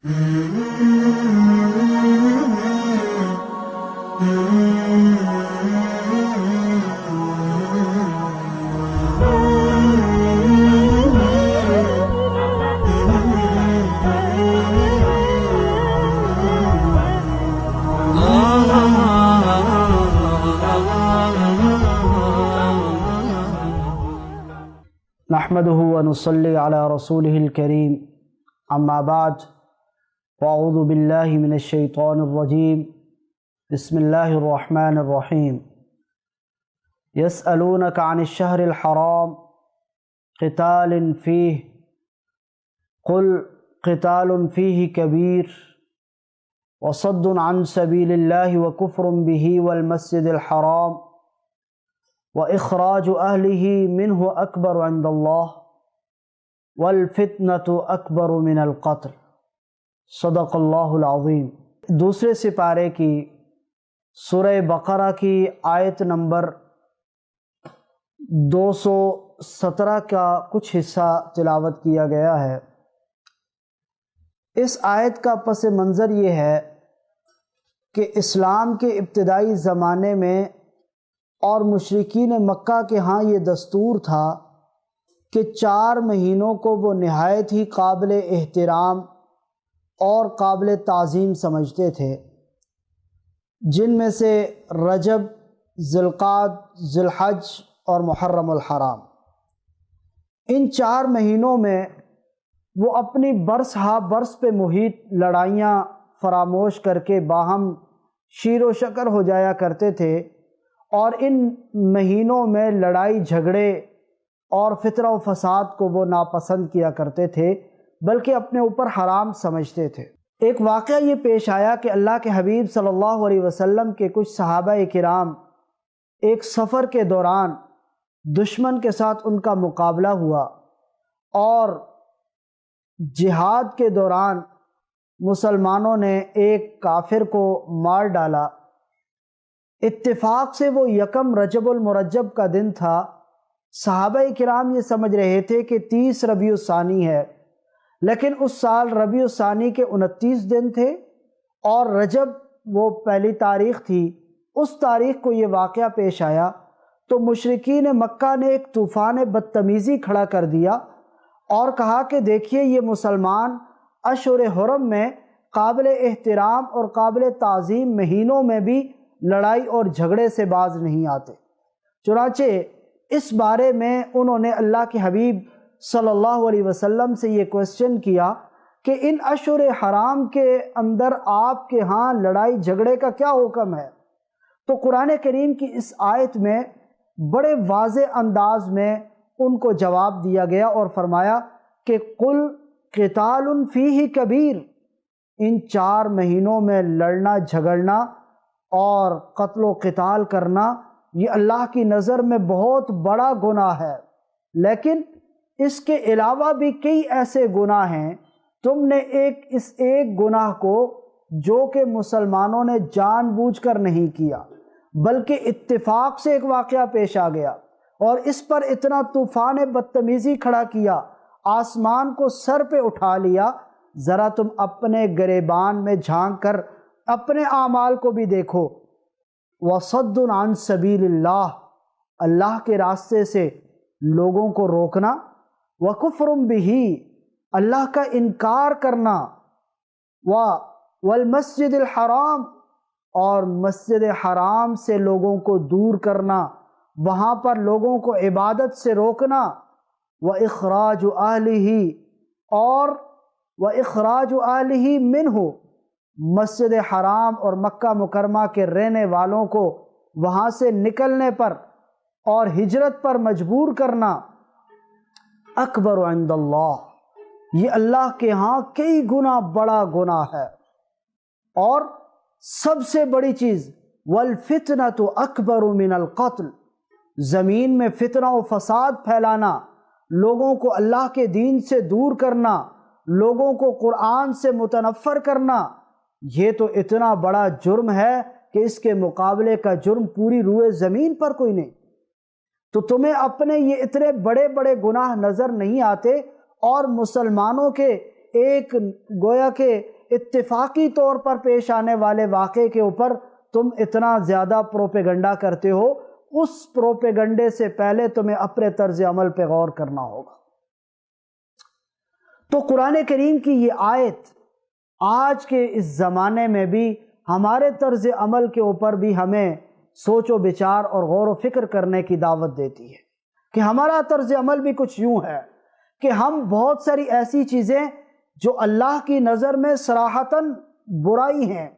نحمده ونصلي على رسوله الكريم اما بعد فاعوذ بالله من الشيطان الرجيم بسم الله الرحمن الرحيم يسألونك عن الشهر الحرام قتال فيه قل قتال فيه كبير وصد عن سبيل الله وكفر به والمسجد الحرام وإخراج أهله منه أكبر عند الله والفتنة أكبر من القتل صدق اللہ العظیم۔ دوسرے سپارے کی سورہ بقرہ کی آیت نمبر 217 کا کچھ حصہ تلاوت کیا گیا ہے۔ اس آیت کا پس منظر یہ ہے کہ اسلام کے ابتدائی زمانے میں اور مشرکین مکہ کے ہاں یہ دستور تھا کہ 4 مہینوں کو وہ نہایت ہی قابل احترام اور قابل تعظیم سمجھتے تھے، جن میں سے رجب، ذی القعدہ، ذی الحج اور محرم الحرام۔ ان 4 مہینوں میں وہ اپنی برس ہا برس پہ محیط لڑائیاں فراموش کر کے باہم شیر و شکر ہو جایا کرتے تھے، اور ان مہینوں میں لڑائی جھگڑے اور فتنہ و فساد کو وہ ناپسند کیا کرتے تھے، بلکہ اپنے اوپر حرام سمجھتے تھے۔ ایک واقعہ یہ پیش آیا کہ اللہ کے حبیب صلی اللہ علیہ وسلم کے کچھ صحابہ کرام ایک سفر کے دوران دشمن کے ساتھ ان کا مقابلہ ہوا، اور جہاد کے دوران مسلمانوں نے ایک کافر کو مار ڈالا۔ اتفاق سے وہ یکم رجب المرجب کا دن تھا۔ صحابہ کرام یہ سمجھ رہے تھے کہ 30 ربیع الثانی ہے، لیکن اس سال ربیع الثانی کے 29 دن تھے، اور رجب وہ پہلی تاریخ تھی۔ اس تاریخ کو یہ واقعہ پیش آیا تو مشرکین مکہ نے ایک طوفان بدتمیزی کھڑا کر دیا اور کہا کہ دیکھیے، یہ مسلمان اشہر حرم میں قابل احترام اور قابل تعظیم مہینوں میں بھی لڑائی اور جھگڑے سے باز نہیں آتے۔ چنانچہ اس بارے میں انہوں نے اللہ کے حبیب صلی اللہ علیہ وسلم سے یہ کوسچن کیا کہ ان اشہر حرام کے اندر آپ کے ہاں لڑائی جھگڑے کا کیا حکم ہے؟ تو قرآن کریم کی اس آیت میں بڑے واضح انداز میں ان کو جواب دیا گیا اور فرمایا کہ قل قتال فیہ کبیر، ان 4 مہینوں میں لڑنا جھگڑنا اور قتل و قتال کرنا یہ اللہ کی نظر میں بہت بڑا گناہ ہے، لیکن اس کے علاوہ بھی کئی ایسے گناہ ہیں۔ تم نے اس ایک گناہ کو، جو کہ مسلمانوں نے جان بوجھ کر نہیں کیا بلکہ اتفاق سے ایک واقعہ پیش آ گیا، اور اس پر اتنا طوفان بدتمیزی کھڑا کیا، آسمان کو سر پہ اٹھا لیا۔ ذرا تم اپنے گریبان میں جھانک کر اپنے اعمال کو بھی دیکھو۔ وَصَدٌّ عَن سَبِيلِ اللَّهِ، اللہ کے راستے سے لوگوں کو روکنا، وَكُفْرٌ بِهِ، اللہ کا انکار کرنا، وَالْمَسْجِدِ الْحَرَامِ، اور مسجد حرام سے لوگوں کو دور کرنا، وہاں پر لوگوں کو عبادت سے روکنا، وَإِخْرَاجُ أَهْلِهِ، اور وَإِخْرَاجُ أَهْلِهِ مِنْهُ، مسجد حرام اور مکہ مکرمہ کے رہنے والوں کو وہاں سے نکلنے پر اور ہجرت پر مجبور کرنا، اکبر عند اللہ، یہ اللہ کے ہاں کئی گنا بڑا گناہ ہے۔ اور سب سے بڑی چیز والفتنة اکبر من القتل، زمین میں فتنہ و فساد پھیلانا، لوگوں کو اللہ کے دین سے دور کرنا، لوگوں کو قرآن سے متنفر کرنا، یہ تو اتنا بڑا جرم ہے کہ اس کے مقابلے کا جرم پوری روئے زمین پر کوئی نہیں۔ تو تمہیں اپنے یہ اتنے بڑے بڑے گناہ نظر نہیں آتے، اور مسلمانوں کے ایک گویا کہ اتفاقی طور پر پیش آنے والے واقعے کے اوپر تم اتنا زیادہ پروپیگنڈا کرتے ہو، اس پروپیگنڈے سے پہلے تمہیں اپنے طرز عمل پہ غور کرنا ہوگا۔ تو قرآن کریم کی یہ آیت آج کے اس زمانے میں بھی ہمارے طرز عمل کے اوپر بھی ہمیں سوچ و بچار اور غور و فکر کرنے کی دعوت دیتی ہے کہ ہمارا طرز عمل بھی کچھ یوں ہے کہ ہم بہت ساری ایسی چیزیں جو اللہ کی نظر میں صراحتاً برائی ہیں،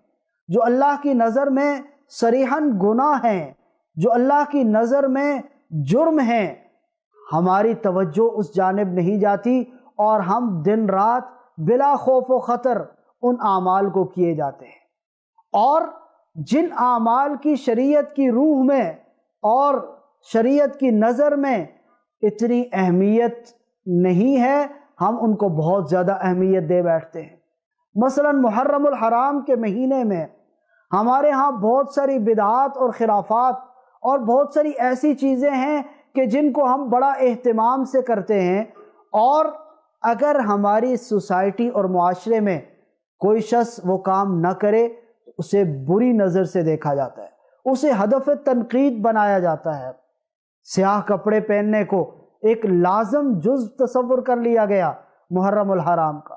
جو اللہ کی نظر میں صریحاً گناہ ہیں، جو اللہ کی نظر میں جرم ہیں، ہماری توجہ اس جانب نہیں جاتی اور ہم دن رات بلا خوف و خطر ان اعمال کو کیے جاتے ہیں۔ اور جن اعمال کی شریعت کی روح میں اور شریعت کی نظر میں اتنی اہمیت نہیں ہے، ہم ان کو بہت زیادہ اہمیت دے بیٹھتے ہیں۔ مثلا محرم الحرام کے مہینے میں ہمارے ہاں بہت ساری بدعات اور خرافات اور بہت ساری ایسی چیزیں ہیں کہ جن کو ہم بڑا اہتمام سے کرتے ہیں، اور اگر ہماری سوسائٹی اور معاشرے میں کوئی شخص وہ کام نہ کرے تو اسے بری نظر سے دیکھا جاتا ہے، اسے ہدف تنقید بنایا جاتا ہے۔ سیاہ کپڑے پہننے کو ایک لازم جز تصور کر لیا گیا محرم الحرام کا،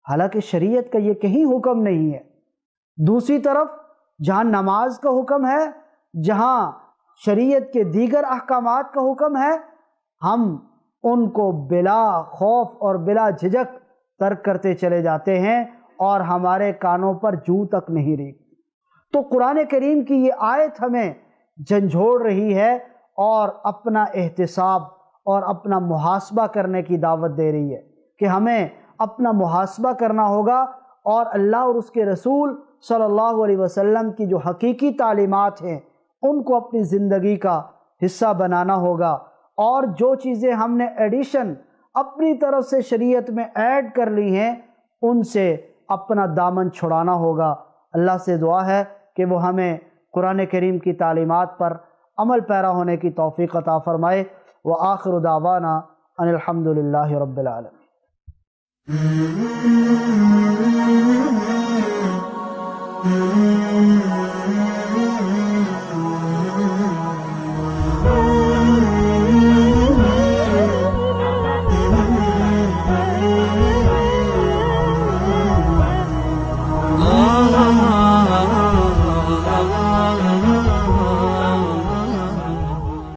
حالانکہ شریعت کا یہ کہیں حکم نہیں ہے۔ دوسری طرف جہاں نماز کا حکم ہے، جہاں شریعت کے دیگر احکامات کا حکم ہے، ہم ان کو بلا خوف اور بلا جھجک ترک کرتے چلے جاتے ہیں اور ہمارے کانوں پر جوں تک نہیں ریگتی۔ تو قرآن کریم کی یہ آیت ہمیں جھنجھوڑ رہی ہے اور اپنا احتساب اور اپنا محاسبہ کرنے کی دعوت دے رہی ہے کہ ہمیں اپنا محاسبہ کرنا ہوگا اور اللہ اور اس کے رسول صلی اللہ علیہ وسلم کی جو حقیقی تعلیمات ہیں ان کو اپنی زندگی کا حصہ بنانا ہوگا، اور جو چیزیں ہم نے ایڈیشن اپنی طرف سے شریعت میں ایڈ کر لی ہیں ان سے اپنا دامن چھڑانا ہوگا۔ اللہ سے دعا ہے کہ وہ ہمیں قرآن کریم کی تعلیمات پر عمل پیرا ہونے کی توفیق عطا فرمائے۔ وآخر دعوانا ان الحمد للہ رب العالمین۔